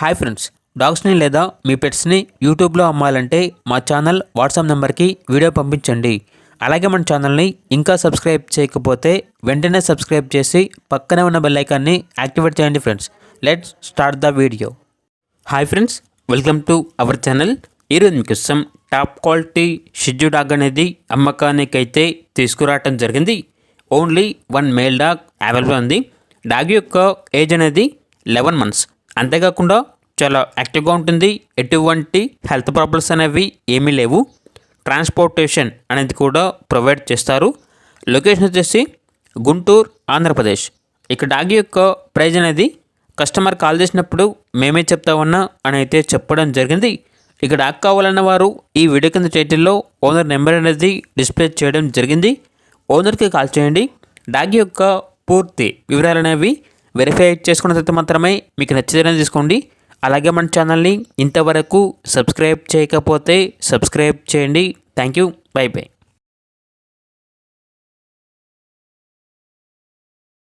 Hi friends, డాగ్స్ని లేదా మీ పెట్స్ని యూట్యూబ్లో అమ్మాలంటే మా ఛానల్ వాట్సాప్ నెంబర్కి వీడియో పంపించండి. అలాగే మన ఛానల్ని ఇంకా సబ్స్క్రైబ్ చేయకపోతే వెంటనే సబ్స్క్రైబ్ చేసి పక్కనే ఉన్న బెల్ ఐకాన్ని యాక్టివేట్ చేయండి friends. Let's start the video. Hi friends, welcome to our channel. ఈరోజు మీకోసం టాప్ క్వాలిటీ షిట్జూ డాగ్ అనేది అమ్మకానికి అయితే తీసుకురావటం జరిగింది. ఓన్లీ 1 మేల్ డాగ్ అవైలబుల్ ఉంది. డాగ్ యొక్క ఏజ్ అనేది 11 months. అంతేకాకుండా చాలా యాక్టివ్గా ఉంటుంది. ఎటువంటి హెల్త్ ప్రాబ్లమ్స్ అనేవి ఏమీ లేవు. ట్రాన్స్పోర్టేషన్ అనేది కూడా ప్రొవైడ్ చేస్తారు. లొకేషన్ వచ్చేసి గుంటూరు, ఆంధ్రప్రదేశ్. ఇక డాగ్ యొక్క ప్రైజ్ అనేది కస్టమర్ కాల్ చేసినప్పుడు మేమే చెప్తా ఉన్నా అని అయితే చెప్పడం జరిగింది. ఇక డాగ్ కావాలన్న వారు ఈ వీడియో కింద టైటిల్లో ఓనర్ నెంబర్ అనేది డిస్ప్లే చేయడం జరిగింది. ఓనర్కి కాల్ చేయండి. డాగ్ యొక్క పూర్తి వివరాలు అనేవి వెరిఫై చేసుకున్న తర్వాత మాత్రమే మీకు నచ్చితేనే తీసుకోండి. అలాగే మన ఛానల్ని ఇంతవరకు సబ్స్క్రైబ్ చేయకపోతే సబ్స్క్రైబ్ చేయండి. Thank you. By by.